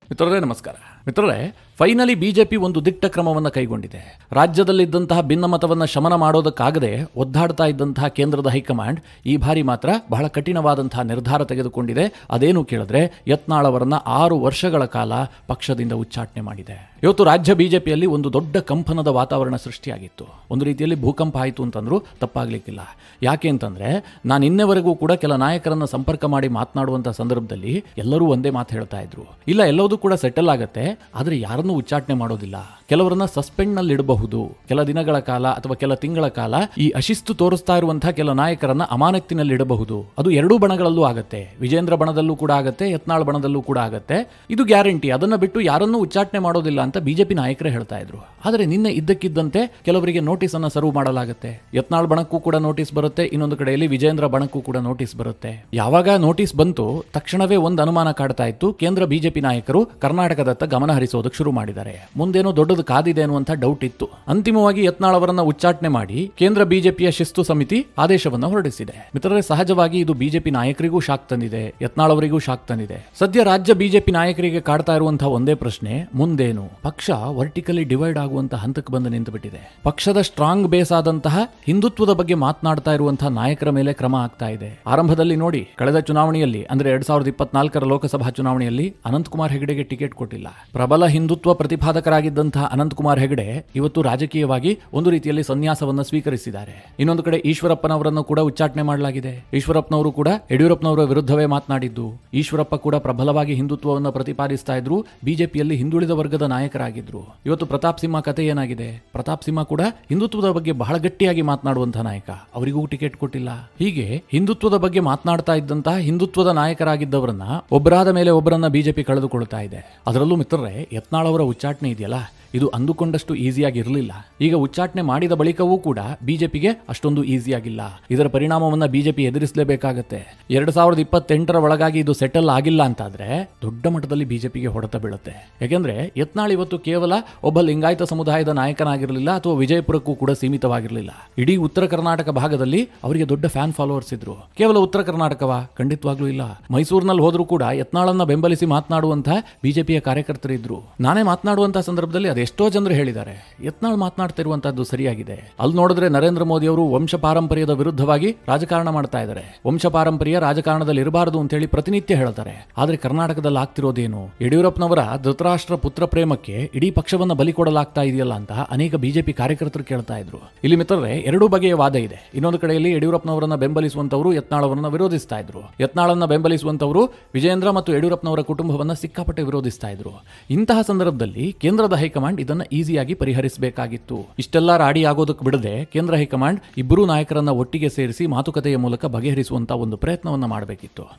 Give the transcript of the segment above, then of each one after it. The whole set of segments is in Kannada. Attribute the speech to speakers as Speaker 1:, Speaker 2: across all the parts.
Speaker 1: ಮಿತ್ರರೇ ನಮಸ್ಕಾರ. ಮಿತ್ರರೇ, ಫೈನಲಿ ಬಿಜೆಪಿ ಒಂದು ದಿಟ್ಟ ಕ್ರಮವನ್ನು ಕೈಗೊಂಡಿದೆ. ರಾಜ್ಯದಲ್ಲಿದ್ದಂತಹ ಭಿನ್ನಮತವನ್ನು ಶಮನ ಮಾಡೋದಕ್ಕಾಗದೆ ಒದ್ದಾಡ್ತಾ ಇದ್ದಂತಹ ಕೇಂದ್ರದ ಹೈಕಮಾಂಡ್ ಈ ಬಾರಿ ಮಾತ್ರ ಬಹಳ ಕಠಿಣವಾದಂತಹ ನಿರ್ಧಾರ ತೆಗೆದುಕೊಂಡಿದೆ. ಅದೇನು ಕೇಳಿದ್ರೆ, ಯತ್ನಾಳ್ ಅವರನ್ನ 6 ವರ್ಷಗಳ ಕಾಲ ಪಕ್ಷದಿಂದ ಉಚ್ಚಾಟನೆ ಮಾಡಿದೆ. ಇವತ್ತು ರಾಜ್ಯ ಬಿಜೆಪಿಯಲ್ಲಿ ಒಂದು ದೊಡ್ಡ ಕಂಪನದ ವಾತಾವರಣ ಸೃಷ್ಟಿಯಾಗಿತ್ತು. ಒಂದು ರೀತಿಯಲ್ಲಿ ಭೂಕಂಪ ಆಯಿತು ಅಂತಂದ್ರೂ ತಪ್ಪಾಗ್ಲಿಕ್ಕಿಲ್ಲ. ಯಾಕೆ ಅಂತಂದ್ರೆ, ನಾನು ಇನ್ನೆವರೆಗೂ ಕೂಡ ಕೆಲ ನಾಯಕರನ್ನ ಸಂಪರ್ಕ ಮಾಡಿ ಮಾತನಾಡುವಂತಹ ಸಂದರ್ಭದಲ್ಲಿ ಎಲ್ಲರೂ ಒಂದೇ ಮಾತು ಹೇಳ್ತಾ ಇದ್ರು, ಇಲ್ಲ ಎಲ್ಲವೂ ಕೂಡ ಸೆಟಲ್ ಆಗತ್ತೆ, ಆದ್ರೆ ಯಾರನ್ನೂ ಉಚ್ಚಾಟನೆ ಮಾಡೋದಿಲ್ಲ. ಕೆಲವರನ್ನ ಸಸ್ಪೆಂಡ್ ನಲ್ಲಿ ಇಡಬಹುದು, ಕೆಲ ದಿನಗಳ ಕಾಲ ಅಥವಾ ಕೆಲ ತಿಂಗಳ ಕಾಲ ಈ ಅಶಿಸ್ತು ತೋರಿಸ್ತಾ ಇರುವಂತಹ ಕೆಲ ನಾಯಕರನ್ನ ಅಮಾನತಿನಲ್ಲಿ ಇಡಬಹುದು. ಅದು ಎರಡೂ ಬಣಗಳಲ್ಲೂ ಆಗತ್ತೆ, ವಿಜೇಂದ್ರ ಬಣದಲ್ಲೂ ಕೂಡ ಆಗತ್ತೆ, ಯತ್ನಾಳ್ ಬಣದಲ್ಲೂ ಕೂಡ ಆಗತ್ತೆ. ಇದು ಗ್ಯಾರಂಟಿ. ಅದನ್ನ ಬಿಟ್ಟು ಯಾರನ್ನೂ ಉಚ್ಚಾಟನೆ ಮಾಡೋದಿಲ್ಲ ಅಂತ ಬಿಜೆಪಿ ನಾಯಕರೇ ಹೇಳ್ತಾ ಇದ್ರು. ಆದರೆ ನಿನ್ನೆ ಇದ್ದಕ್ಕಿದ್ದಂತೆ ಕೆಲವರಿಗೆ ನೋಟಿಸ್ ಅನ್ನ ಸರ್ವ್ ಮಾಡಲಾಗುತ್ತೆ. ಯತ್ನಾಳ್ ಬಣಕ್ಕೂ ಕೂಡ ನೋಟಿಸ್ ಬರುತ್ತೆ, ಇನ್ನೊಂದು ಕಡೆಯಲ್ಲಿ ವಿಜೇಂದ್ರ ಬಣಕ್ಕೂ ಕೂಡ ನೋಟಿಸ್ ಬರುತ್ತೆ. ಯಾವಾಗ ನೋಟಿಸ್ ಬಂತು ತಕ್ಷಣವೇ ಒಂದು ಅನುಮಾನ ಕಾಡ್ತಾ ಇತ್ತು. ಕೇಂದ್ರ ಬಿಜೆಪಿ ನಾಯಕರು ಕರ್ನಾಟಕದತ್ತ ಗಮನ ಹರಿಸೋದಕ್ಕೆ ಶುರು ಮಾಡಿದ್ದಾರೆ. ಮುಂದೇನೋ ದೊಡ್ಡದು ಕಾದಿದೆ ಅನ್ನುವಂಥ ಡೌಟ್ ಇತ್ತು. ಅಂತಿಮವಾಗಿ ಯತ್ನಾಳ್ ಅವರನ್ನ ಉಚ್ಚಾಟನೆ ಮಾಡಿ ಕೇಂದ್ರ ಬಿಜೆಪಿಯ ಶಿಸ್ತು ಸಮಿತಿ ಆದೇಶವನ್ನ ಹೊರಡಿಸಿದೆ. ಮಿತ್ರರೇ, ಸಹಜವಾಗಿ ಇದು ಬಿಜೆಪಿ ನಾಯಕರಿಗೂ ಶಾಕ್ ತಂದಿದೆ, ಯತ್ನಾಳ್ ಅವರಿಗೂ ಶಾಕ್ ತಂದಿದೆ. ಸದ್ಯ ರಾಜ್ಯ ಬಿಜೆಪಿ ನಾಯಕರಿಗೆ ಕಾಡ್ತಾ ಇರುವಂತಹ ಒಂದೇ ಪ್ರಶ್ನೆ, ಮುಂದೇನು? ಪಕ್ಷ ವರ್ಟಿಕಲಿ ಡಿವೈಡ್ ಆಗುವಂತ ಹಂತಕ್ಕೆ ಬಂದು ನಿಂತು ಬಿಟ್ಟಿದೆ. ಪಕ್ಷದ ಸ್ಟ್ರಾಂಗ್ ಬೇಸ್ ಆದಂತಹ ಹಿಂದುತ್ವದ ಬಗ್ಗೆ ಮಾತನಾಡ್ತಾ ಇರುವಂತಹ ನಾಯಕರ ಮೇಲೆ ಕ್ರಮ ಆಗ್ತಾ ಇದೆ. ಆರಂಭದಲ್ಲಿ ನೋಡಿ, ಕಳೆದ ಚುನಾವಣೆಯಲ್ಲಿ ಅಂದ್ರೆ 2024ರ ಲೋಕಸಭಾ ಚುನಾವಣೆಯಲ್ಲಿ ಅನಂತಕುಮಾರ್ ಹೆಗಡೆಗೆ ಟಿಕೆಟ್ ಕೊಟ್ಟಿಲ್ಲ. ಪ್ರಬಲ ಹಿಂದುತ್ವ ಪ್ರತಿಪಾದಕರಾಗಿದ್ದಂತಹ ಅನಂತಕುಮಾರ್ ಹೆಗಡೆ ಇವತ್ತು ರಾಜಕೀಯವಾಗಿ ಒಂದು ರೀತಿಯಲ್ಲಿ ಸನ್ಯಾಸವನ್ನ ಸ್ವೀಕರಿಸಿದ್ದಾರೆ. ಇನ್ನೊಂದು ಕಡೆ ಈಶ್ವರಪ್ಪನವರನ್ನು ಕೂಡ ಉಚ್ಚಾಟನೆ ಮಾಡಲಾಗಿದೆ. ಈಶ್ವರಪ್ಪನವರು ಕೂಡ ಯಡಿಯೂರಪ್ಪನವರ ವಿರುದ್ಧವೇ ಮಾತನಾಡಿದ್ದು. ಈಶ್ವರಪ್ಪ ಕೂಡ ಪ್ರಬಲವಾಗಿ ಹಿಂದುತ್ವವನ್ನು ಪ್ರತಿಪಾದಿಸ್ತಾ ಇದ್ರು, ಬಿಜೆಪಿಯಲ್ಲಿ ಹಿಂದುಳಿದ ವರ್ಗದ ನಾಯಕರಾಗಿದ್ರು. ಇವತ್ತು ಪ್ರತಾಪ್ ಸಿಂಹ ಕತೆ ಏನಾಗಿದೆ? ಪ್ರತಾಪ್ ಸಿಂಹ ಕೂಡ ಹಿಂದುತ್ವದ ಬಗ್ಗೆ ಬಹಳ ಗಟ್ಟಿಯಾಗಿ ಮಾತನಾಡುವಂತಹ ನಾಯಕ, ಅವರಿಗೂ ಟಿಕೆಟ್ ಕೊಟ್ಟಿಲ್ಲ. ಹೀಗೆ ಹಿಂದುತ್ವದ ಬಗ್ಗೆ ಮಾತನಾಡ್ತಾ ಇದ್ದಂತಹ ಹಿಂದುತ್ವದ ನಾಯಕರಾಗಿದ್ದವರನ್ನ ಒಬ್ಬರಾದ ಮೇಲೆ ಒಬ್ಬರನ್ನ ಬಿಜೆಪಿ ಕಳೆದುಕೊಳ್ತಾ ಇದೆ. ಅದರಲ್ಲೂ ಮಿತ್ರರೇ, ಯತ್ನಾಳ್ ಅವರ ಉಚ್ಚಾಟನೆ ಇದೆಯಲ್ಲ, ಇದು ಅಂದುಕೊಂಡಷ್ಟು ಈಸಿಯಾಗಿ ಇರಲಿಲ್ಲ. ಈಗ ಉಚ್ಚಾಟನೆ ಮಾಡಿದ ಬಳಿಕವೂ ಕೂಡ ಬಿಜೆಪಿಗೆ ಅಷ್ಟೊಂದು ಈಸಿಯಾಗಿಲ್ಲ. ಇದರ ಪರಿಣಾಮವನ್ನ ಬಿಜೆಪಿ ಎದುರಿಸಲೇಬೇಕಾಗತ್ತೆ. 2028ರ ಒಳಗಾಗಿ ಇದು ಸೆಟಲ್ ಆಗಿಲ್ಲ ಅಂತಾದ್ರೆ ದೊಡ್ಡ ಮಟ್ಟದಲ್ಲಿ ಬಿಜೆಪಿಗೆ ಹೊಡೆತ ಬೀಳುತ್ತೆ. ಯಾಕೆಂದ್ರೆ ಯತ್ನಾಳ್ ಇವತ್ತು ಕೇವಲ ಒಬ್ಬ ಲಿಂಗಾಯತ ಸಮುದಾಯದ ನಾಯಕನಾಗಿರಲಿಲ್ಲ ಅಥವಾ ವಿಜಯಪುರಕ್ಕೂ ಕೂಡ ಸೀಮಿತವಾಗಿರಲಿಲ್ಲ. ಇಡೀ ಉತ್ತರ ಕರ್ನಾಟಕ ಭಾಗದಲ್ಲಿ ಅವರಿಗೆ ದೊಡ್ಡ ಫ್ಯಾನ್ ಫಾಲೋವರ್ಸ್ ಇದ್ರು. ಕೇವಲ ಉತ್ತರ ಕರ್ನಾಟಕವಾ? ಖಂಡಿತವಾಗ್ಲೂ ಇಲ್ಲ. ಮೈಸೂರಿನಲ್ಲಿ ಹೋದ್ರೂ ಕೂಡ ಯತ್ನಾಳನ್ನ ಬೆಂಬಲಿಸಿ ಮಾತನಾಡುವಂತಹ ಬಿಜೆಪಿಯ ಕಾರ್ಯಕರ್ತರಿದ್ರು. ನಾನೇ ಮಾತನಾಡುವಂತಹ ಸಂದರ್ಭದಲ್ಲಿ ಎಷ್ಟೋ ಜನರು ಹೇಳಿದ್ದಾರೆ, ಯತ್ನಾಳ್ ಮಾತನಾಡ್ತಾ ಇರುವಂತಹದ್ದು ಸರಿಯಾಗಿದೆ. ಅಲ್ಲಿ ನೋಡಿದ್ರೆ ನರೇಂದ್ರ ಮೋದಿ ಅವರು ವಂಶ ಪಾರಂಪರ್ಯದ ವಿರುದ್ಧವಾಗಿ ರಾಜಕಾರಣ ಮಾಡ್ತಾ ಇದ್ದಾರೆ. ವಂಶ ಪಾರಂಪರ್ಯ ರಾಜಕಾರಣದಲ್ಲಿ ಇರಬಾರದು ಅಂತ ಹೇಳಿ ಪ್ರತಿನಿತ್ಯ ಹೇಳ್ತಾರೆ. ಆದ್ರೆ ಕರ್ನಾಟಕದಲ್ಲಿ ಆಗ್ತಿರೋದೇನು? ಯಡಿಯೂರಪ್ಪನವರ ಧೃತರಾಷ್ಟ್ರ ಪುತ್ರ ಪ್ರೇಮಕ್ಕೆ ಇಡೀ ಪಕ್ಷವನ್ನ ಬಲಿ ಕೊಡಲಾಗ್ತಾ ಇದೆಯಲ್ಲ ಅಂತ ಅನೇಕ ಬಿಜೆಪಿ ಕಾರ್ಯಕರ್ತರು ಕೇಳ್ತಾ ಇದ್ರು. ಇಲ್ಲಿ ಮಿತ್ರರೇ, ಎರಡೂ ಬಗೆಯ ವಾದ ಇದೆ. ಇನ್ನೊಂದು ಕಡೆಯಲ್ಲಿ ಯಡಿಯೂರಪ್ಪನವರನ್ನ ಬೆಂಬಲಿಸುವಂತವರು ಯತ್ನಾಳ್ ಅವರನ್ನ ವಿರೋಧಿಸ್ತಾ ಇದ್ರು. ಯತ್ನಾಳನ್ನ ಬೆಂಬಲಿಸುವಂತವರು ವಿಜೇಂದ್ರ ಮತ್ತು ಯಡಿಯೂರಪ್ಪನವರ ಕುಟುಂಬವನ್ನ ಸಿಕ್ಕಾಪಟ್ಟೆ ವಿರೋಧಿಸ್ತಾ ಇದ್ರು. ಇಂತಹ ಸಂದರ್ಭದಲ್ಲಿ ಕೇಂದ್ರದ ಹೈಕಮಾಂಡ್ ಇದನ್ನ ಈಸಿಯಾಗಿ ಪರಿಹರಿಸಬೇಕಾಗಿತ್ತು. ಇಷ್ಟೆಲ್ಲ ರಾಡಿ ಆಗೋದಕ್ಕೆ ಬಿಡದೆ ಕೇಂದ್ರ ಹೈಕಮಾಂಡ್ ಇಬ್ಬರು ನಾಯಕರನ್ನ ಒಟ್ಟಿಗೆ ಸೇರಿಸಿ ಮಾತುಕತೆಯ ಮೂಲಕ ಬಗೆಹರಿಸುವಂತಹ ಒಂದು ಪ್ರಯತ್ನವನ್ನ ಮಾಡಬೇಕಿತ್ತು.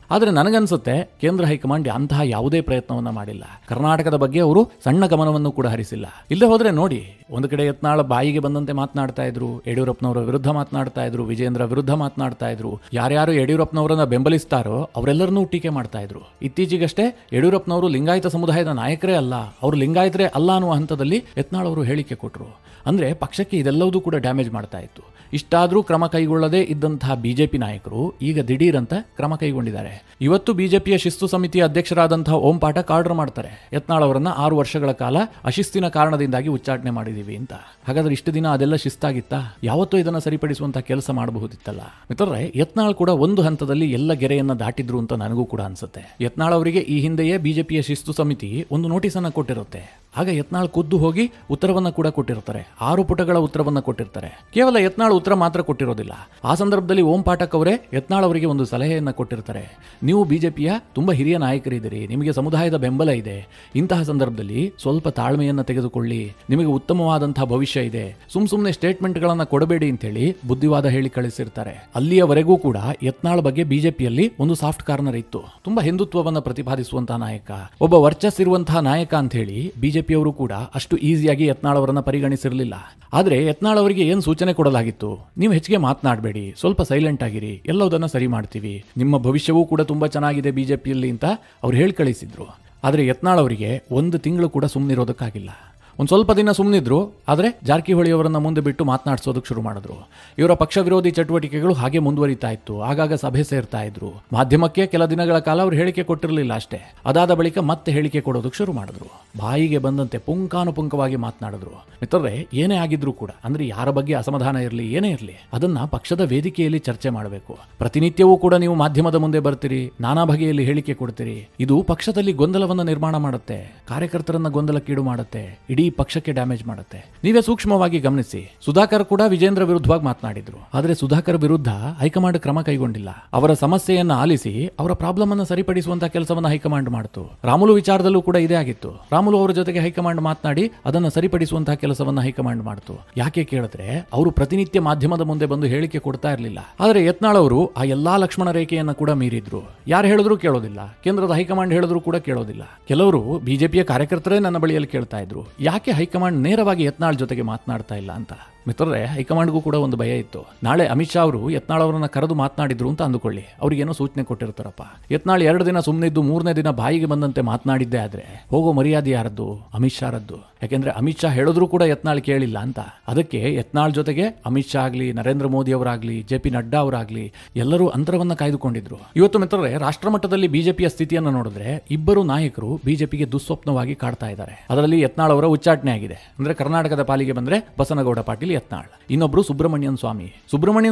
Speaker 1: ಆದ್ರೆ ನನಗನ್ಸುತ್ತೆ ಕೇಂದ್ರ ಹೈಕಮಾಂಡ್ ಅಂತಹ ಯಾವುದೇ ಪ್ರಯತ್ನವನ್ನ ಮಾಡಿಲ್ಲ. ಕರ್ನಾಟಕದ ಬಗ್ಗೆ ಅವರು ಸಣ್ಣ ಗಮನವನ್ನು ಕೂಡ ಹರಿಸಿಲ್ಲ. ಇಲ್ಲದೆ ಹೋದ್ರೆ ನೋಡಿ, ಒಂದು ಕಡೆ ಯತ್ನಾಳ್ ಬಾಯಿಗೆ ಬಂದಂತೆ ಮಾತನಾಡ್ತಾ ಇದ್ರು, ಯಡಿಯೂರಪ್ಪನವರ ವಿರುದ್ಧ ಮಾತನಾಡ್ತಾ ಇದ್ರು, ವಿಜೇಂದ್ರ ವಿರುದ್ಧ ಮಾತನಾಡ್ತಾ ಇದ್ರು. ಯಾರ್ಯಾರು ಯಡಿಯೂರಪ್ಪನವರನ್ನ ಬೆಂಬಲಿಸ್ತಾರೋ ಅವರೆಲ್ಲರನ್ನೂ ಟೀಕೆ ಮಾಡ್ತಾ ಇದ್ರು. ಇತ್ತೀಚೆಗಷ್ಟೇ ಯಡಿಯೂರಪ್ಪನವರು ಲಿಂಗಾಯತ ಸಮುದಾಯದ ನಾಯಕರೇ ಅಲ್ಲ, ಅವರು ಲಿಂಗಾಯತರೇ ಅಲ್ಲ ಅನ್ನುವ ಹಂತದಲ್ಲಿ ಯತ್ನಾಳ್ ಅವರು ಹೇಳಿಕೆ ಕೊಟ್ಟರು. ಅಂದ್ರೆ ಪಕ್ಷಕ್ಕೆ ಇದೆಲ್ಲವೂ ಕೂಡ ಡ್ಯಾಮೇಜ್ ಮಾಡ್ತಾ ಇತ್ತು. ಇಷ್ಟಾದರೂ ಕ್ರಮ ಕೈಗೊಳ್ಳದೇ ಇದ್ದಂತಹ ಬಿಜೆಪಿ ನಾಯಕರು ಈಗ ದಿಢೀರಂತ ಕ್ರಮ ಕೈಗೊಂಡಿದ್ದಾರೆ. ಇವತ್ತು ಬಿಜೆಪಿಯ ಶಿಸ್ತು ಸಮಿತಿಯ ಅಧ್ಯಕ್ಷರಾದಂತಹ ಓಂ ಪಾಠಕ್ ಆರ್ಡರ್ ಮಾಡ್ತಾರೆ, ಯತ್ನಾಳ್ ಅವರನ್ನ 6 ವರ್ಷಗಳ ಕಾಲ ಅಶಿಸ್ತಿನ ಕಾರಣದಿಂದಾಗಿ ಉಚ್ಚಾಟನೆ ಮಾಡಿದೀವಿ ಅಂತ. ಹಾಗಾದ್ರೆ ಇಷ್ಟು ದಿನ ಅದೆಲ್ಲ ಶಿಸ್ತಾಗಿತ್ತಾ? ಯಾವತ್ತೂ ಇದನ್ನ ಸರಿಪಡಿಸುವಂತಹ ಕೆಲಸ ಮಾಡಬಹುದಿತ್ತಲ್ಲ. ಮಿತ್ರರೇ, ಯತ್ನಾಳ್ ಕೂಡ ಒಂದು ಹಂತದಲ್ಲಿ ಎಲ್ಲ ಗೆರೆಯನ್ನ ದಾಟಿದ್ರು ಅಂತ ನನಗೂ ಕೂಡ ಅನ್ಸುತ್ತೆ. ಯತ್ನಾಳ್ ಅವರಿಗೆ ಈ ಹಿಂದೆಯೇ ಬಿಜೆಪಿಯ ಶಿಸ್ತು ಸಮಿತಿ ಒಂದು ನೋಟಿಸ್ ಅನ್ನ ಕೊಟ್ಟಿರುತ್ತೆ. ಆಗ ಯತ್ನಾಳ್ ಖುದ್ದು ಹೋಗಿ ಉತ್ತರವನ್ನ ಕೂಡ ಕೊಟ್ಟಿರ್ತಾರೆ. 6 ಪುಟಗಳ ಉತ್ತರವನ್ನ ಕೊಟ್ಟಿರ್ತಾರೆ. ಕೇವಲ ಯತ್ನಾಳ್ ಉತ್ತರ ಮಾತ್ರ ಕೊಟ್ಟಿರೋದಿಲ್ಲ. ಆ ಸಂದರ್ಭದಲ್ಲಿ ಓಂ ಪಾಠಕ್ ಅವರೇ ಯತ್ನಾಳ್ ಅವರಿಗೆ ಒಂದು ಸಲಹೆಯನ್ನ ಕೊಟ್ಟಿರ್ತಾರೆ. ನೀವು ಬಿಜೆಪಿಯ ತುಂಬಾ ಹಿರಿಯ ನಾಯಕರಿದ್ದೀರಿ, ನಿಮಗೆ ಸಮುದಾಯದ ಬೆಂಬಲ ಇದೆ. ಇಂತಹ ಸಂದರ್ಭದಲ್ಲಿ ಸ್ವಲ್ಪ ತಾಳ್ಮೆಯನ್ನ ತೆಗೆದುಕೊಳ್ಳಿ, ನಿಮಗೆ ಉತ್ತಮವಾದಂತಹ ಭವಿಷ್ಯ ಇದೆ. ಸುಮ್ನೆ ಸ್ಟೇಟ್ಮೆಂಟ್ಗಳನ್ನ ಕೊಡಬೇಡಿ ಅಂತ ಹೇಳಿ ಬುದ್ಧಿವಾದ ಹೇಳಿ ಕಳಿಸಿರ್ತಾರೆ. ಅಲ್ಲಿಯವರೆಗೂ ಕೂಡ ಯತ್ನಾಳ್ ಬಗ್ಗೆ ಬಿಜೆಪಿಯಲ್ಲಿ ಒಂದು ಸಾಫ್ಟ್ ಕಾರ್ನರ್ ಇತ್ತು. ತುಂಬಾ ಹಿಂದುತ್ವವನ್ನ ಪ್ರತಿಪಾದಿಸುವಂತಹ ನಾಯಕ, ಒಬ್ಬ ವರ್ಚಸ್ಸಿರುವಂತಹ ನಾಯಕ ಅಂತ ಹೇಳಿ ಬಿಜೆಪಿಯವರು ಕೂಡ ಅಷ್ಟು ಈಸಿಯಾಗಿ ಯತ್ನಾಳ್ ಅವರನ್ನ ಪರಿಗಣಿಸಿರಲಿಲ್ಲ. ಆದ್ರೆ ಯತ್ನಾಳ್ ಅವರಿಗೆ ಏನ್ ಸೂಚನೆ ಕೊಡಲಾಗಿತ್ತು? ನೀವು ಹೆಚ್ಚಿಗೆ ಮಾತನಾಡಬೇಡಿ, ಸ್ವಲ್ಪ ಸೈಲೆಂಟ್ ಆಗಿರಿ, ಎಲ್ಲದನ್ನ ಸರಿ ಮಾಡ್ತೀವಿ, ನಿಮ್ಮ ಭವಿಷ್ಯವೂ ಕೂಡ ತುಂಬಾ ಚೆನ್ನಾಗಿದೆ ಬಿಜೆಪಿಯಲ್ಲಿ ಅಂತ ಅವ್ರು ಹೇಳಿ ಕಳಿಸಿದ್ರು. ಆದ್ರೆ ಯತ್ನಾಳ್ ಅವರಿಗೆ 1 ತಿಂಗಳು ಕೂಡ ಸುಮ್ಮನಿರೋದಕ್ಕಾಗಿಲ್ಲ. ಒಂದು ಸ್ವಲ್ಪ ದಿನ ಸುಮ್ಮನಿದ್ರು, ಆದರೆ ಜಾರಕಿಹೊಳಿ ಅವರನ್ನ ಮುಂದೆ ಬಿಟ್ಟು ಮಾತನಾಡಿಸೋದಕ್ಕೆ ಶುರು ಮಾಡಿದ್ರು. ಇವರ ಪಕ್ಷ ವಿರೋಧಿ ಚಟುವಟಿಕೆಗಳು ಹಾಗೆ ಮುಂದುವರಿತಾ ಇತ್ತು. ಆಗಾಗ ಸಭೆ ಸೇರ್ತಾ ಇದ್ರು. ಮಾಧ್ಯಮಕ್ಕೆ ಕೆಲ ದಿನಗಳ ಕಾಲ ಅವರು ಹೇಳಿಕೆ ಕೊಟ್ಟಿರಲಿಲ್ಲ ಅಷ್ಟೇ. ಅದಾದ ಬಳಿಕ ಮತ್ತೆ ಹೇಳಿಕೆ ಕೊಡೋದಕ್ಕೆ ಶುರು ಮಾಡಿದ್ರು. ಬಾಯಿಗೆ ಬಂದಂತೆ ಪುಂಖಾನುಪುಂಖವಾಗಿ ಮಾತನಾಡಿದ್ರು. ಮಿತ್ರರೇ, ಏನೇ ಆಗಿದ್ರು ಕೂಡ, ಅಂದ್ರೆ ಯಾರ ಬಗ್ಗೆ ಅಸಮಾಧಾನ ಇರಲಿ, ಏನೇ ಇರಲಿ, ಅದನ್ನ ಪಕ್ಷದ ವೇದಿಕೆಯಲ್ಲಿ ಚರ್ಚೆ ಮಾಡಬೇಕು. ಪ್ರತಿನಿತ್ಯವೂ ಕೂಡ ನೀವು ಮಾಧ್ಯಮದ ಮುಂದೆ ಬರ್ತೀರಿ, ನಾನಾ ಬಗೆಯಲ್ಲಿ ಹೇಳಿಕೆ ಕೊಡ್ತೀರಿ. ಇದು ಪಕ್ಷದಲ್ಲಿ ಗೊಂದಲವನ್ನು ನಿರ್ಮಾಣ ಮಾಡುತ್ತೆ, ಕಾರ್ಯಕರ್ತರನ್ನ ಗೊಂದಲಕ್ಕೀಡು ಮಾಡುತ್ತೆ, ಇಡೀ ಪಕ್ಷಕ್ಕೆ ಡ್ಯಾಮೇಜ್ ಮಾಡುತ್ತೆ. ನೀವೇ ಸೂಕ್ಷ್ಮವಾಗಿ ಗಮನಿಸಿ. ಸುಧಾಕರ್ ಕೂಡ ವಿಜೇಂದ್ರ ವಿರುದ್ಧವಾಗಿ ಮಾತನಾಡಿದ್ರು. ಆದರೆ ಸುಧಾಕರ್ ವಿರುದ್ಧ ಹೈಕಮಾಂಡ್ ಕ್ರಮ ಕೈಗೊಂಡಿಲ್ಲ. ಅವರ ಸಮಸ್ಯೆಯನ್ನ ಆಲಿಸಿ ಅವರ ಪ್ರಾಬ್ಲಮ್ ಅನ್ನು ಸರಿಪಡಿಸುವಂತಹ ಕೆಲಸವನ್ನ ಹೈಕಮಾಂಡ್ ಮಾಡಿತು. ರಾಮುಲು ವಿಚಾರದಲ್ಲೂ ಕೂಡ ಇದೇ ಆಗಿತ್ತು. ರಾಮುಲು ಅವರ ಜೊತೆಗೆ ಹೈಕಮಾಂಡ್ ಮಾತನಾಡಿ ಅದನ್ನ ಸರಿಪಡಿಸುವಂತಹ ಕೆಲಸವನ್ನ ಹೈಕಮಾಂಡ್ ಮಾಡಿತು. ಯಾಕೆ ಕೇಳಿದ್ರೆ, ಅವರು ಪ್ರತಿನಿತ್ಯ ಮಾಧ್ಯಮದ ಮುಂದೆ ಬಂದು ಹೇಳಿಕೆ ಕೊಡ್ತಾ ಇರಲಿಲ್ಲ. ಆದರೆ ಯತ್ನಾಳ್ ಅವರು ಆ ಎಲ್ಲಾ ಲಕ್ಷ್ಮಣ ರೇಖೆಯನ್ನ ಕೂಡ ಮೀರಿದ್ರು. ಯಾರು ಹೇಳಿದ್ರು ಕೇಳೋದಿಲ್ಲ, ಕೇಂದ್ರದ ಹೈಕಮಾಂಡ್ ಹೇಳಿದ್ರು ಕೂಡ ಕೇಳೋದಿಲ್ಲ. ಕೆಲವರು ಬಿಜೆಪಿಯ ಕಾರ್ಯಕರ್ತರೇ ನನ್ನ ಬಳಿಯಲ್ಲಿ ಕೇಳ್ತಾ ಇದ್ರು, ಯಾಕೆ ಹೈಕಮಾಂಡ್ ನೇರವಾಗಿ ಯತ್ನಾಳ್ ಜೊತೆಗೆ ಮಾತನಾಡ್ತಾ ಇಲ್ಲ ಅಂತ. ಮಿತ್ರರೇ, ಹೈಕಮಾಂಡ್ಗೂ ಕೂಡ ಒಂದು ಭಯ ಇತ್ತು. ನಾಳೆ ಅಮಿತ್ ಶಾ ಅವರು ಯತ್ನಾಳ್ ಅವರನ್ನ ಕರೆದು ಮಾತನಾಡಿದ್ರು ಅಂತ ಅಂದುಕೊಳ್ಳಿ, ಅವ್ರಿಗೇನೋ ಸೂಚನೆ ಕೊಟ್ಟಿರ್ತಾರಪ್ಪ. ಯತ್ನಾಳ್ 2 ದಿನ ಸುಮ್ಮನಿದ್ದು 3ನೇ ದಿನ ಬಾಯಿಗೆ ಬಂದಂತೆ ಮಾತನಾಡಿದ್ದೇ ಆದ್ರೆ ಹೋಗೋ ಮರ್ಯಾದೆ ಯಾರದ್ದು? ಅಮಿತ್ ಶಾ ರದ್ದು. ಯಾಕೆಂದ್ರೆ ಅಮಿತ್ ಶಾ ಹೇಳಿದ್ರು ಕೂಡ ಯತ್ನಾಳ್ ಕೇಳಿಲ್ಲ ಅಂತ. ಅದಕ್ಕೆ ಯತ್ನಾಳ್ ಜೊತೆಗೆ ಅಮಿತ್ ಶಾ ಆಗ್ಲಿ, ನರೇಂದ್ರ ಮೋದಿ ಅವರಾಗ್ಲಿ, JP ನಡ್ಡಾ ಅವರಾಗ್ಲಿ ಎಲ್ಲರೂ ಅಂತರವನ್ನ ಕಾಯ್ದುಕೊಂಡಿದ್ರು. ಇವತ್ತು ಮಿತ್ರರೇ, ರಾಷ್ಟ್ರಮಟ್ಟದಲ್ಲಿ ಬಿಜೆಪಿಯ ಸ್ಥಿತಿಯನ್ನು ನೋಡಿದ್ರೆ ಇಬ್ಬರು ನಾಯಕರು ಬಿಜೆಪಿಗೆ ದುಸ್ವಪ್ನವಾಗಿ ಕಾಡ್ತಾ ಇದ್ದಾರೆ. ಅದರಲ್ಲಿ ಯತ್ನಾಳ್ ಅವರ ಉಚ್ಚಾಟನೆ ಆಗಿದೆ. ಅಂದ್ರೆ ಕರ್ನಾಟಕದ ಪಾಲಿಗೆ ಬಂದ್ರೆ ಬಸನಗೌಡ ಪಾಟೀಲ್ ಯತ್ನಾಳ್, ಇನ್ನೊಬ್ರು ಸುಬ್ರಹ್ಮಣ್ಯನ್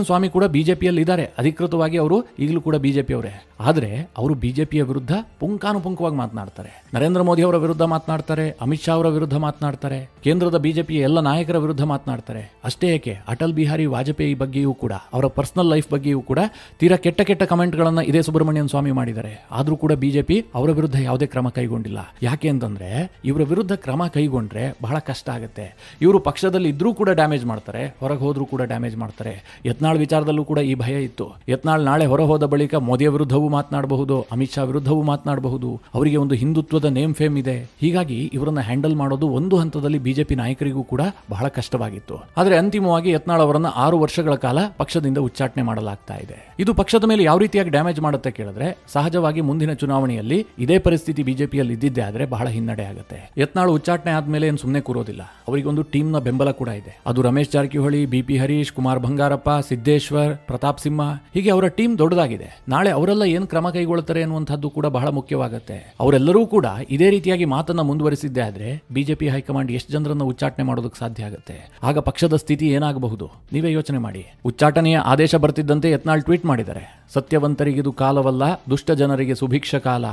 Speaker 1: ಸ್ವಾಮಿ ಕೂಡ ಬಿಜೆಪಿಯಲ್ಲಿ ಇದ್ದಾರೆ. ಅಧಿಕೃತವಾಗಿ ಅವರು ಈಗಲೂ ಕೂಡ ಬಿಜೆಪಿ ಅವರೇ. ಆದ್ರೆ ಅವರು ಬಿಜೆಪಿಯ ವಿರುದ್ಧ ಪುಂಖಾನುಪುಂಖವಾಗಿ ಮಾತನಾಡ್ತಾರೆ. ನರೇಂದ್ರ ಮೋದಿ ಅವರ ವಿರುದ್ಧ ಮಾತನಾಡ್ತಾರೆ, ಅಮಿತ್ ಶಾ ಅವರ ವಿರುದ್ಧ ಮಾತನಾಡ್ತಾರೆ, ಕೇಂದ್ರದ ಬಿಜೆಪಿಯ ಎಲ್ಲ ನಾಯಕರ ವಿರುದ್ಧ ಮಾತನಾಡ್ತಾರೆ. ಅಷ್ಟೇ ಏಕೆ, ಅಟಲ್ ಬಿಹಾರಿ ವಾಜಪೇಯಿ ಬಗ್ಗೆಯೂ ಕೂಡ, ಅವರ ಪರ್ಸನಲ್ ಲೈಫ್ ಬಗ್ಗೆಯೂ ಕೂಡ ತೀರಾ ಕೆಟ್ಟ ಕೆಟ್ಟ ಕಮೆಂಟ್ಗಳನ್ನ ಇದೇ ಸುಬ್ರಹ್ಮಣ್ಯನ್ ಸ್ವಾಮಿ ಮಾಡಿದ್ದಾರೆ. ಆದ್ರೂ ಕೂಡ ಬಿಜೆಪಿ ಅವರ ವಿರುದ್ಧ ಯಾವುದೇ ಕ್ರಮ ಕೈಗೊಂಡಿಲ್ಲ. ಯಾಕೆ ಅಂತಂದ್ರೆ, ಇವರ ವಿರುದ್ಧ ಕ್ರಮ ಕೈಗೊಂಡ್ರೆ ಬಹಳ ಕಷ್ಟ ಆಗುತ್ತೆ. ಇವರು ಪಕ್ಷದಲ್ಲಿ ಇದ್ರೂ ಕೂಡ ಡ್ಯಾಮೇಜ್ ಮಾಡ್ತಾರೆ, ಹೊರಗೆ ಹೋದ್ರೂ ಕೂಡ ಡ್ಯಾಮೇಜ್ ಮಾಡ್ತಾರೆ. ಯತ್ನಾಳ್ ವಿಚಾರದಲ್ಲೂ ಕೂಡ ಈ ಭಯ ಇತ್ತು. ಯತ್ನಾಳ್ ನಾಳೆ ಹೊರ ಹೋದ ಬಳಿಕ ಮೋದಿಯ ವಿರುದ್ಧವೂ ಮಾತನಾಡಬಹುದು, ಅಮಿತ್ ಶಾ ವಿರುದ್ಧವೂ ಮಾತನಾಡಬಹುದು. ಅವರಿಗೆ ಒಂದು ಹಿಂದುತ್ವದ ನೇಮ್ ಫೇಮ್ ಇದೆ. ಹೀಗಾಗಿ ಇವರನ್ನ ಹ್ಯಾಂಡಲ್ ಮಾಡೋದು ಒಂದು ಹಂತದಲ್ಲಿ ಬಿಜೆಪಿ ನಾಯಕರಿಗೂ ಕೂಡ ಬಹಳ ಕಷ್ಟವಾಗಿತ್ತು. ಆದರೆ ಅಂತಿಮವಾಗಿ ಯತ್ನಾಳ್ ಅವರನ್ನ 6 ವರ್ಷಗಳ ಕಾಲ ಪಕ್ಷದಿಂದ ಉಚ್ಚಾಟನೆ ಮಾಡಲಾಗ್ತಾ ಇದೆ. ಇದು ಪಕ್ಷದ ಮೇಲೆ ಯಾವ ರೀತಿಯಾಗಿ ಡ್ಯಾಮೇಜ್ ಮಾಡುತ್ತೆ ಕೇಳಿದ್ರೆ, ಸಹಜವಾಗಿ ಮುಂದಿನ ಚುನಾವಣೆಯಲ್ಲಿ ಇದೇ ಪರಿಸ್ಥಿತಿ ಬಿಜೆಪಿಯಲ್ಲಿ ಇದ್ದಿದ್ದೆ ಆದ್ರೆ ಬಹಳ ಹಿನ್ನಡೆ ಆಗುತ್ತೆ. ಯತ್ನಾಳ್ ಉಚ್ಚಾಟನೆ ಆದ್ಮೇಲೆ ಏನು ಸುಮ್ಮನೆ ಕೂರೋದಿಲ್ಲ. ಅವರಿಗೊಂದು ಟೀಮ್ ನ ಬೆಂಬಲ ಕೂಡ ಇದೆ. ಅದು ರಮೇಶ್ ಜಾರಕಿಹೊಳಿ, BP ಹರೀಶ್, ಕುಮಾರ್ ಬಂಗಾರಪ್ಪ, ಸಿದ್ದೇಶ್ವರ್, ಪ್ರತಾಪ್ ಸಿಂಹ, ಹೀಗೆ ಅವರ ಟೀಮ್ ದೊಡ್ಡದಾಗಿದೆ. ನಾಳೆ ಅವರೆಲ್ಲ ಏನು ಕ್ರಮ ಕೈಗೊಳ್ಳುತ್ತಾರೆ ಅನ್ನುವಂಥದ್ದು ಕೂಡ ಬಹಳ ಮುಖ್ಯವಾಗುತ್ತೆ. ಅವರೆಲ್ಲರೂ ಕೂಡ ಇದೇ ರೀತಿಯಾಗಿ ಮಾತನ್ನ ಮುಂದುವರಿಸಿದ್ದೇ ಆದ್ರೆ ಬಿಜೆಪಿ ಹೈಕಮಾಂಡ್ ಎಷ್ಟು ಜನರನ್ನ ಉಚ್ಚಾಟನೆ ಮಾಡೋದಕ್ಕೆ ಸಾಧ್ಯ ಆಗುತ್ತೆ. ಆಗ ಪಕ್ಷದ ಸ್ಥಿತಿ ಏನಾಗಬಹುದು ನೀವೇ ಯೋಚನೆ ಮಾಡಿ. ಉಚ್ಚಾಟನೆಯ ಆದೇಶ ಬರ್ತಿದ್ದಂತೆ ಯತ್ನಾಳ್ ಟ್ವೀಟ್ ಮಾಡಿದ್ದಾರೆ, ಸತ್ಯವಂತರಿಗಿದು ಕಾಲವಲ್ಲ, ದುಷ್ಟ ಜನರಿಗೆ ಸುಭಿಕ್ಷ ಕಾಲ,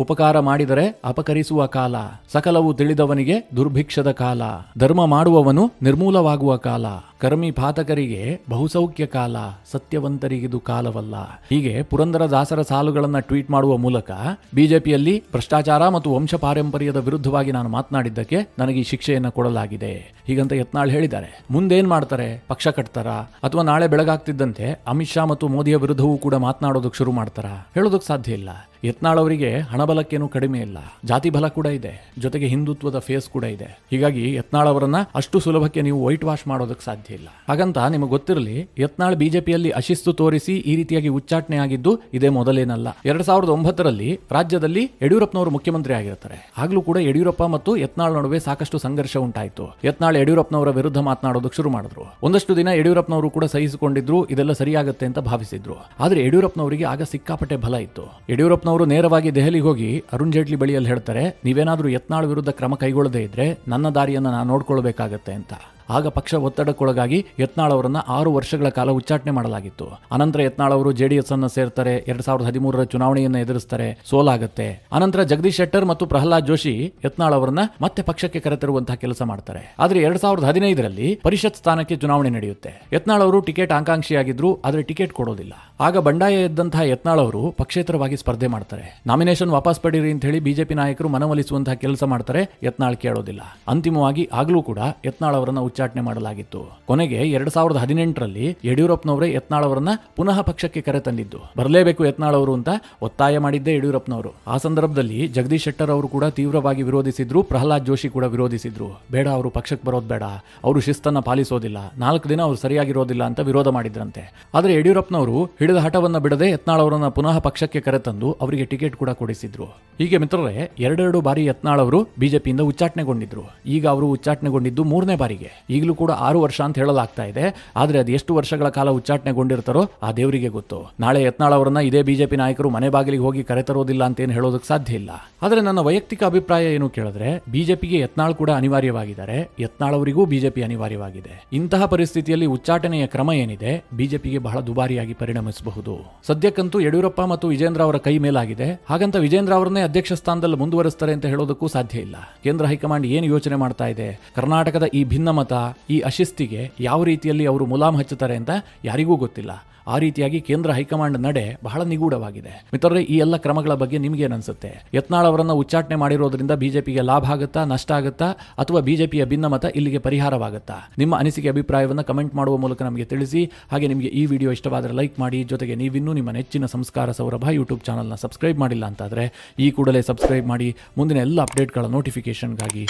Speaker 1: ಉಪಕಾರ ಮಾಡಿದರೆ ಅಪಕರಿಸುವ ಕಾಲ, ಸಕಲವು ತಿಳಿದವನಿಗೆ ದುರ್ಭಿಕ್ಷದ ಕಾಲ, ಧರ್ಮ ಮಾಡುವವನು ನಿರ್ಮೂಲವಾಗುವ ಕಾಲ, ಕರ್ಮಿ ಪಾತಕರಿಗೆ ಬಹುಸೌಖ್ಯ ಕಾಲ, ಸತ್ಯವಂತರಿಗಿದು ಕಾಲವಲ್ಲ. ಹೀಗೆ ಪುರಂದರದಾಸರ ಸಾಲುಗಳನ್ನ ಟ್ವೀಟ್ ಮಾಡುವ ಮೂಲಕ ಬಿಜೆಪಿಯಲ್ಲಿ ಭ್ರಷ್ಟಾಚಾರ ಮತ್ತು ವಂಶ ಪಾರಂಪರ್ಯದ ವಿರುದ್ಧವಾಗಿ ನಾನು ಮಾತನಾಡಿದ್ದಕ್ಕೆ ನನಗೆ ಈ ಶಿಕ್ಷೆಯನ್ನ ಕೊಡಲಾಗಿದೆ ಹೀಗಂತ ಯತ್ನಾಳ್ ಹೇಳಿದ್ದಾರೆ. ಮುಂದೇನ್ ಮಾಡ್ತಾರೆ? ಪಕ್ಷ ಕಟ್ತಾರ ಅಥವಾ ನಾಳೆ ಬೆಳಗಾಗ್ತಿದ್ದಂತೆ ಅಮಿತ್ ಶಾ ಮತ್ತು ಮೋದಿಯ ವಿರುದ್ಧವೂ ಕೂಡ ಮಾತನಾಡೋದಕ್ಕೆ ಶುರು ಮಾಡ್ತಾರ? ಹೇಳೋದಕ್ಕೆ ಸಾಧ್ಯ ಇಲ್ಲ. ಯತ್ನಾಳ್ ಅವರಿಗೆ ಹಣಬಲಕ್ಕೇನು ಕಡಿಮೆ ಇಲ್ಲ, ಜಾತಿ ಬಲ ಕೂಡ ಇದೆ, ಜೊತೆಗೆ ಹಿಂದುತ್ವದ ಫೇಸ್ ಕೂಡ ಇದೆ. ಹೀಗಾಗಿ ಯತ್ನಾಳ್ ಅವರನ್ನ ಅಷ್ಟು ಸುಲಭಕ್ಕೆ ನೀವು ವೈಟ್ ವಾಶ್ ಮಾಡೋದಕ್ಕೆ ಸಾಧ್ಯ ಇಲ್ಲ. ಹಾಗಂತ ನಿಮಗೆ ಗೊತ್ತಿರಲಿ, ಯತ್ನಾಳ್ ಬಿಜೆಪಿಯಲ್ಲಿ ಅಶಿಸ್ತು ತೋರಿಸಿ ಈ ರೀತಿಯಾಗಿ ಉಚ್ಚಾಟನೆ ಆಗಿದ್ದು ಇದೇ ಮೊದಲೇನಲ್ಲ. 2009ರಲ್ಲಿ ರಾಜ್ಯದಲ್ಲಿ ಯಡಿಯೂರಪ್ಪನವರು ಮುಖ್ಯಮಂತ್ರಿ ಆಗಿರ್ತಾರೆ. ಆಗ್ಲೂ ಕೂಡ ಯಡಿಯೂರಪ್ಪ ಮತ್ತು ಯತ್ನಾಳ್ ನಡುವೆ ಸಾಕಷ್ಟು ಸಂಘರ್ಷ ಉಂಟಾಯಿತು. ಯತ್ನಾಳ್ ಯಡಿಯೂರಪ್ಪನವರ ವಿರುದ್ಧ ಮಾತನಾಡೋದಕ್ಕೆ ಶುರು ಮಾಡಿದ್ರು. ಒಂದಷ್ಟು ದಿನ ಯಡಿಯೂರಪ್ಪನವರು ಕೂಡ ಸಹಿಸಿಕೊಂಡಿದ್ರು, ಇದೆಲ್ಲ ಸರಿಯಾಗುತ್ತೆ ಅಂತ ಭಾವಿಸಿದ್ರು. ಆದ್ರೆ ಯಡಿಯೂರಪ್ಪನವರಿಗೆ ಆಗ ಸಿಕ್ಕಾಪಟ್ಟೆ ಬಲ ಇತ್ತು. ಯಡಿಯೂರಪ್ಪನವರು ನೇರವಾಗಿ ದೆಹಲಿಗೆ ಹೋಗಿ ಅರುಣ್ ಜೇಟ್ಲಿ ಬಳಿಯಲ್ಲಿ ಹೇಳ್ತಾರೆ, ನೀವೇನಾದ್ರೂ ಯತ್ನಾಳ್ ವಿರುದ್ಧ ಕ್ರಮ ಕೈಗೊಳ್ಳದೇ ಇದ್ರೆ ನನ್ನ ದಾರಿಯನ್ನು ನಾನು ನೋಡ್ಕೊಳ್ಬೇಕಾಗತ್ತೆ ಅಂತ. ಆಗ ಪಕ್ಷ ಒತ್ತಡಕ್ಕೊಳಗಾಗಿ ಯತ್ನಾಳ್ ಅವರನ್ನ 6 ವರ್ಷಗಳ ಕಾಲ ಉಚ್ಚಾಟನೆ ಮಾಡಲಾಗಿತ್ತು. ಅನಂತರ ಯತ್ನಾಳ್ ಅವರು JDS ಅನ್ನು ಸೇರ್ತಾರೆ. 2013ರ ಚುನಾವಣೆಯನ್ನು ಎದುರಿಸ್ತಾರೆ, ಸೋಲಾಗುತ್ತೆ. ಅನಂತರ ಜಗದೀಶ್ ಶೆಟ್ಟರ್ ಮತ್ತು ಪ್ರಹ್ಲಾದ್ ಜೋಶಿ ಯತ್ನಾಳ್ ಅವರನ್ನ ಮತ್ತೆ ಪಕ್ಷಕ್ಕೆ ಕರೆತರುವಂತಹ ಕೆಲಸ ಮಾಡ್ತಾರೆ. ಆದ್ರೆ 2015ರಲ್ಲಿ ಪರಿಷತ್ ಸ್ಥಾನಕ್ಕೆ ಚುನಾವಣೆ ನಡೆಯುತ್ತೆ. ಯತ್ನಾಳ್ ಅವರು ಟಿಕೆಟ್ ಆಕಾಂಕ್ಷಿಯಾಗಿದ್ರು, ಆದ್ರೆ ಟಿಕೆಟ್ ಕೊಡೋದಿಲ್ಲ. ಆಗ ಬಂಡಾಯ ಎದ್ದಂತಹ ಯತ್ನಾಳ್ ಅವರು ಪಕ್ಷೇತರವಾಗಿ ಸ್ಪರ್ಧೆ ಮಾಡ್ತಾರೆ. ನಾಮಿನೇಷನ್ ವಾಪಸ್ ಪಡೀರಿ ಅಂತ ಹೇಳಿ ಬಿಜೆಪಿ ನಾಯಕರು ಮನವೊಲಿಸುವಂತಹ ಕೆಲಸ ಮಾಡ್ತಾರೆ. ಯತ್ನಾಳ್ ಕೇಳೋದಿಲ್ಲ. ಅಂತಿಮವಾಗಿ ಆಗ್ಲೂ ಕೂಡ ಯತ್ನಾಳ್ ಅವರನ್ನ ಉಚ್ಚಾಟನೆ ಮಾಡಲಾಗಿತ್ತು. ಕೊನೆಗೆ 2018ರಲ್ಲಿ ಯಡಿಯೂರಪ್ಪನವರೇ ಯತ್ನಾಳ್ ಅವರನ್ನ ಪುನಃ ಪಕ್ಷಕ್ಕೆ ಕರೆತಂದಿದ್ದು. ಬರಲೇಬೇಕು ಯತ್ನಾಳ್ ಅವರು ಅಂತ ಒತ್ತಾಯ ಮಾಡಿದ್ದೇ ಯಡಿಯೂರಪ್ಪನವರು. ಆ ಸಂದರ್ಭದಲ್ಲಿ ಜಗದೀಶ್ ಶೆಟ್ಟರ್ ಅವರು ಕೂಡ ತೀವ್ರವಾಗಿ ವಿರೋಧಿಸಿದ್ರು, ಪ್ರಹ್ಲಾದ್ ಜೋಶಿ ಕೂಡ ವಿರೋಧಿಸಿದ್ರು. ಬೇಡ, ಅವರು ಪಕ್ಷಕ್ಕೆ ಬರೋದು ಬೇಡ, ಅವರು ಶಿಸ್ತನ್ನ ಪಾಲಿಸೋದಿಲ್ಲ, 4 ದಿನ ಅವರು ಸರಿಯಾಗಿರೋದಿಲ್ಲ ಅಂತ ವಿರೋಧ ಮಾಡಿದ್ರಂತೆ. ಆದರೆ ಯಡಿಯೂರಪ್ಪನವರು ಹಿಡಿದ ಹಠವನ್ನ ಬಿಡದೆ ಯತ್ನಾಳ್ ಅವರನ್ನ ಪುನಃ ಪಕ್ಷಕ್ಕೆ ಕರೆತಂದು ಅವರಿಗೆ ಟಿಕೆಟ್ ಕೂಡ ಕೊಡಿಸಿದ್ರು. ಹೀಗೆ ಮಿತ್ರರೇ, 2 ಬಾರಿ ಯತ್ನಾಳ್ ಅವರು ಬಿಜೆಪಿಯಿಂದ ಉಚ್ಚಾಟನೆಗೊಂಡಿದ್ರು. ಈಗ ಅವರು ಉಚ್ಚಾಟನೆಗೊಂಡಿದ್ದು 3ನೇ ಬಾರಿಗೆ. ಈಗಲೂ ಕೂಡ 6 ವರ್ಷ ಅಂತ ಹೇಳಲಾಗ್ತಾ ಇದೆ. ಆದ್ರೆ ಅದು ಎಷ್ಟು ವರ್ಷಗಳ ಕಾಲ ಉಚ್ಚಾಟನೆಗೊಂಡಿರ್ತಾರೋ ಆ ದೇವರಿಗೆ ಗೊತ್ತು. ನಾಳೆ ಯತ್ನಾಳ್ ಅವರನ್ನ ಇದೇ ಬಿಜೆಪಿ ನಾಯಕರು ಮನೆ ಬಾಗಿಲಿಗೆ ಹೋಗಿ ಕರೆತರೋದಿಲ್ಲ ಅಂತ ಏನು ಹೇಳೋದಕ್ಕೆ ಸಾಧ್ಯ ಇಲ್ಲ. ಆದ್ರೆ ನನ್ನ ವೈಯಕ್ತಿಕ ಅಭಿಪ್ರಾಯ ಏನು ಕೇಳಿದ್ರೆ, ಬಿಜೆಪಿಗೆ ಯತ್ನಾಳ್ ಕೂಡ ಅನಿವಾರ್ಯವಾಗಿದ್ದಾರೆ, ಯತ್ನಾಳ್ ಅವರಿಗೂ ಬಿಜೆಪಿ ಅನಿವಾರ್ಯವಾಗಿದೆ. ಇಂತಹ ಪರಿಸ್ಥಿತಿಯಲ್ಲಿ ಉಚ್ಚಾಟನೆಯ ಕ್ರಮ ಏನಿದೆ ಬಿಜೆಪಿಗೆ ಬಹಳ ದುಬಾರಿಯಾಗಿ ಪರಿಣಮಿಸಬಹುದು. ಸದ್ಯಕ್ಕಂತೂ ಯಡಿಯೂರಪ್ಪ ಮತ್ತು ವಿಜೇಂದ್ರ ಅವರ ಕೈ ಮೇಲಾಗಿದೆ. ಹಾಗಂತ ವಿಜೇಂದ್ರ ಅವರನ್ನೇ ಅಧ್ಯಕ್ಷ ಸ್ಥಾನದಲ್ಲಿ ಮುಂದುವರಿಸ್ತಾರೆ ಅಂತ ಹೇಳೋದಕ್ಕೂ ಸಾಧ್ಯ ಇಲ್ಲ. ಕೇಂದ್ರ ಹೈಕಮಾಂಡ್ ಏನು ಯೋಚನೆ ಮಾಡ್ತಾ ಇದೆ, ಕರ್ನಾಟಕದ ಈ ಭಿನ್ನಮತ, ಈ ಅಶಿಸ್ತಿಗೆ ಯಾವ ರೀತಿಯಲ್ಲಿ ಅವರು ಮುಲಾಮ್ ಹಚ್ಚುತ್ತಾರೆ ಅಂತ ಯಾರಿಗೂ ಗೊತ್ತಿಲ್ಲ. ಆ ರೀತಿಯಾಗಿ ಕೇಂದ್ರ ಹೈಕಮಾಂಡ್ ನಡೆ ಬಹಳ ನಿಗೂಢವಾಗಿದೆ. ಮಿತ್ರರೇ, ಈ ಎಲ್ಲ ಕ್ರಮಗಳ ಬಗ್ಗೆ ನಿಮಗೇನು ಅನ್ಸುತ್ತೆ? ಯತ್ನಾಳ್ ಅವರನ್ನ ಉಚ್ಚಾಟನೆ ಮಾಡಿರೋದ್ರಿಂದ ಬಿಜೆಪಿಗೆ ಲಾಭ ಆಗುತ್ತಾ, ನಷ್ಟ ಆಗುತ್ತಾ, ಅಥವಾ ಬಿಜೆಪಿಯ ಭಿನ್ನಮತ ಇಲ್ಲಿಗೆ ಪರಿಹಾರವಾಗುತ್ತಾ? ನಿಮ್ಮ ಅನಿಸಿಕೆ ಅಭಿಪ್ರಾಯವನ್ನು ಕಮೆಂಟ್ ಮಾಡುವ ಮೂಲಕ ನಮಗೆ ತಿಳಿಸಿ. ಹಾಗೆ ನಿಮಗೆ ಈ ವಿಡಿಯೋ ಇಷ್ಟವಾದರೆ ಲೈಕ್ ಮಾಡಿ. ಜೊತೆಗೆ ನೀವಿನ್ನೂ ನಿಮ್ಮ ನೆಚ್ಚಿನ ಸಂಸ್ಕಾರ ಸೌರಭ ಯೂಟ್ಯೂಬ್ ಚಾನಲ್ನ ಸಬ್ಸ್ಕ್ರೈಬ್ ಮಾಡಿಲ್ಲ ಅಂತಾದರೆ ಈ ಕೂಡಲೇ ಸಬ್ಸ್ಕ್ರೈಬ್ ಮಾಡಿ ಮುಂದಿನ ಎಲ್ಲ ಅಪ್ಡೇಟ್ಗಳ ನೋಟಿಫಿಕೇಶನ್ಗಾಗಿ